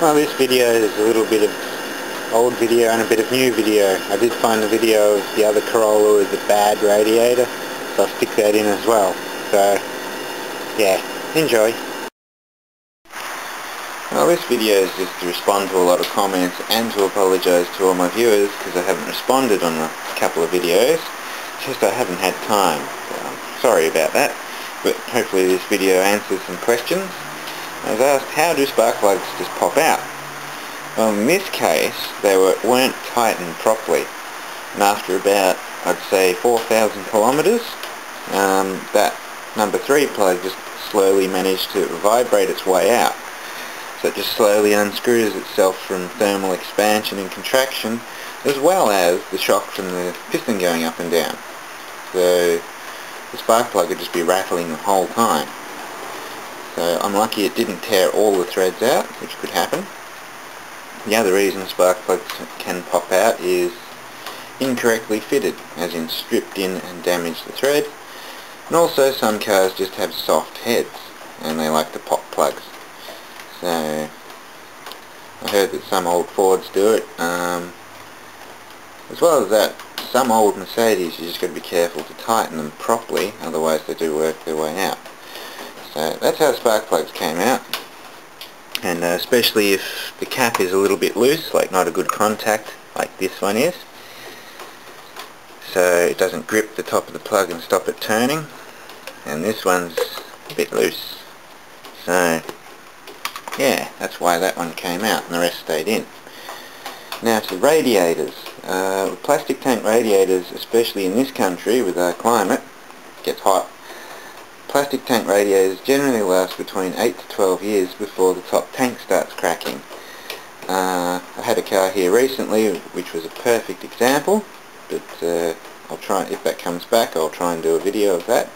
Well, this video is a little bit of old video and a bit of new video. I did find the video of the other Corolla with the bad radiator, so I'll stick that in as well. So, yeah, enjoy. Well, this video is just to respond to a lot of comments and to apologise to all my viewers because I haven't responded on a couple of videos. It's just I haven't had time. So I'm sorry about that, but hopefully this video answers some questions. I was asked, how do spark plugs just pop out? Well, in this case, they weren't tightened properly. And after about, I'd say, 4,000 kilometres, that number 3 plug just slowly managed to vibrate its way out. So it just slowly unscrews itself from thermal expansion and contraction, as well as the shock from the piston going up and down. So the spark plug would just be rattling the whole time. So I'm lucky it didn't tear all the threads out, which could happen. The other reason spark plugs can pop out is incorrectly fitted, as in stripped in and damaged the thread. And also some cars just have soft heads and they like to pop plugs. So I heard that some old Fords do it. As well as that, some old Mercedes you just got to be careful to tighten them properly, otherwise they do work their way out. So that's how spark plugs came out, and especially if the cap is a little bit loose, like not a good contact like this one is, so it doesn't grip the top of the plug and stop it turning, and this one's a bit loose. So yeah, that's why that one came out and the rest stayed in. Now to radiators. Plastic tank radiators, especially in this country with our climate, it gets hot. Plastic tank radiators generally last between 8 to 12 years before the top tank starts cracking. I had a car here recently which was a perfect example, but I'll try, if that comes back, I'll try and do a video of that.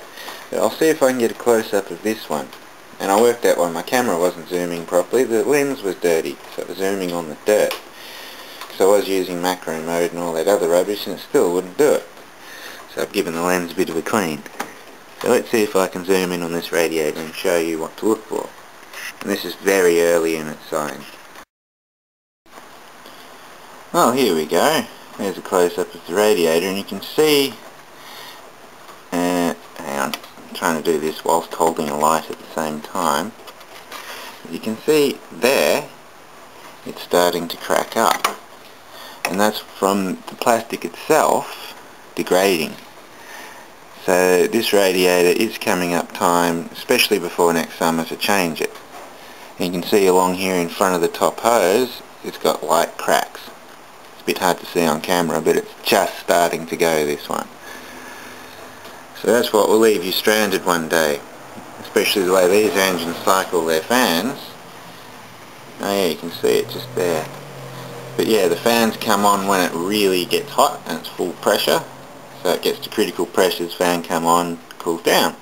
But I'll see if I can get a close-up of this one. And I worked out why my camera wasn't zooming properly. The lens was dirty, so it was zooming on the dirt. So I was using macro mode and all that other rubbish and it still wouldn't do it. So I've given the lens a bit of a clean. So let's see if I can zoom in on this radiator and show you what to look for. And this is very early in its sign. Well, here we go. There's a close-up of the radiator and you can see... hang on, I'm trying to do this whilst holding a light at the same time. As you can see there, it's starting to crack up. And that's from the plastic itself degrading. So this radiator is coming up time, especially before next summer, to change it. And you can see along here in front of the top hose, it's got light cracks. It's a bit hard to see on camera, but it's just starting to go, this one. So that's what will leave you stranded one day, especially the way these engines cycle their fans. Oh yeah, you can see it just there. But yeah, the fans come on when it really gets hot and it's full pressure. So it gets to critical pressures, fan come on, cools down.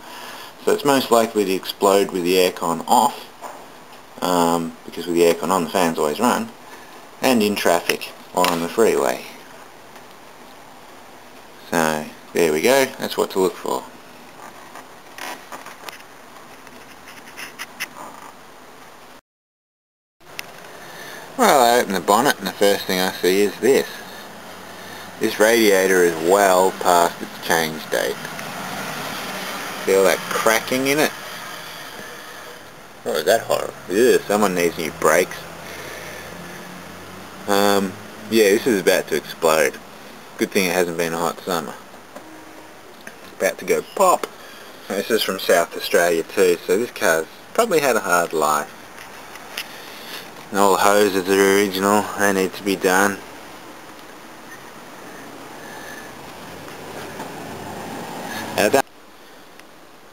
So it's most likely to explode with the aircon off, because with the aircon on the fans always run, and in traffic or on the freeway. So there we go, that's what to look for. Well, I open the bonnet and the first thing I see is this. This radiator is well past its change date. Feel that cracking in it? Oh, is that horrible? Ugh, someone needs new brakes. Yeah, this is about to explode. Good thing it hasn't been a hot summer. It's about to go pop. This is from South Australia too, so this car's probably had a hard life. And all the hoses are original, they need to be done.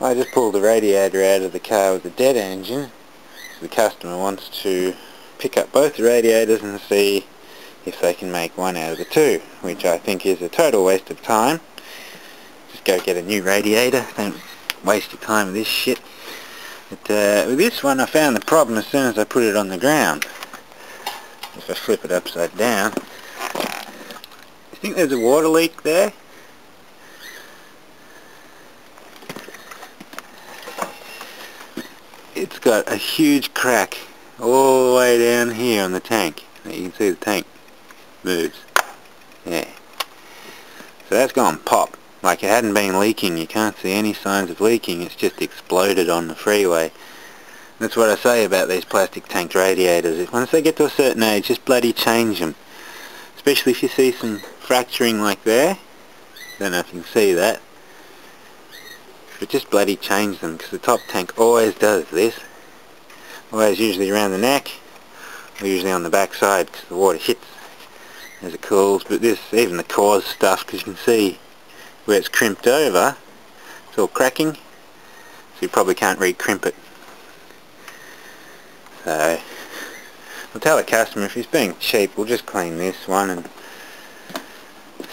I just pulled the radiator out of the car with the dead engine. So the customer wants to pick up both the radiators and see if they can make one out of the two, which I think is a total waste of time. Just go get a new radiator, don't waste your time with this shit. But with this one I found the problem as soon as I put it on the ground. If I flip it upside down, you think there's a water leak there? It's got a huge crack all the way down here on the tank. You can see the tank moves. Yeah. So that's gone pop. Like it hadn't been leaking. You can't see any signs of leaking. It's just exploded on the freeway. That's what I say about these plastic tanked radiators. Once they get to a certain age, just bloody change them. Especially if you see some fracturing like there. Don't know if you can see that. But just bloody change them, because the top tank always does this. Always usually around the neck, or usually on the back side, because the water hits as it cools. But this, even the cores stuff, because you can see where it's crimped over, it's all cracking, so you probably can't re-crimp it. So I'll tell the customer if he's being cheap, we'll just clean this one and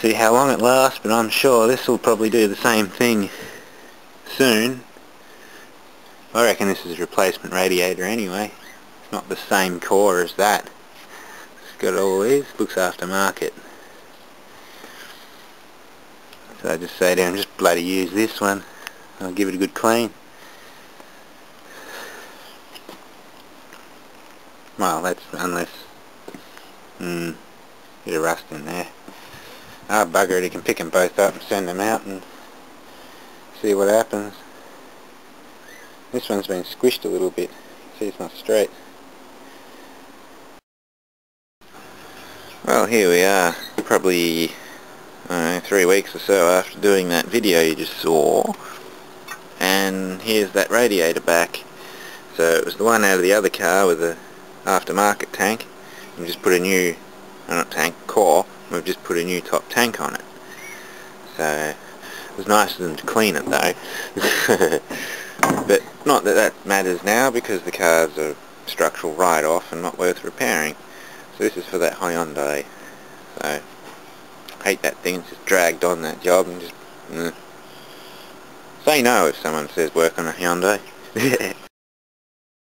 see how long it lasts, but I'm sure this will probably do the same thing soon. I reckon this is a replacement radiator anyway. It's not the same core as that. It's got all these, looks aftermarket. So I just say to him, just bloody use this one. I'll give it a good clean. Well, that's unless bit of rust in there. Ah, bugger it, he can pick them both up and send them out and see what happens. This one's been squished a little bit. See, it's not straight. Well, here we are, probably 3 weeks or so after doing that video you just saw, and here's that radiator back. So it was the one out of the other car with the aftermarket tank. We just put a new, not tank, core. We've just put a new top tank on it. So it was nice of them to clean it though. But not that that matters now, because the car's a structural write-off and not worth repairing. So this is for that Hyundai. So I hate that thing, it's just dragged on that job, and just say no if someone says work on a Hyundai.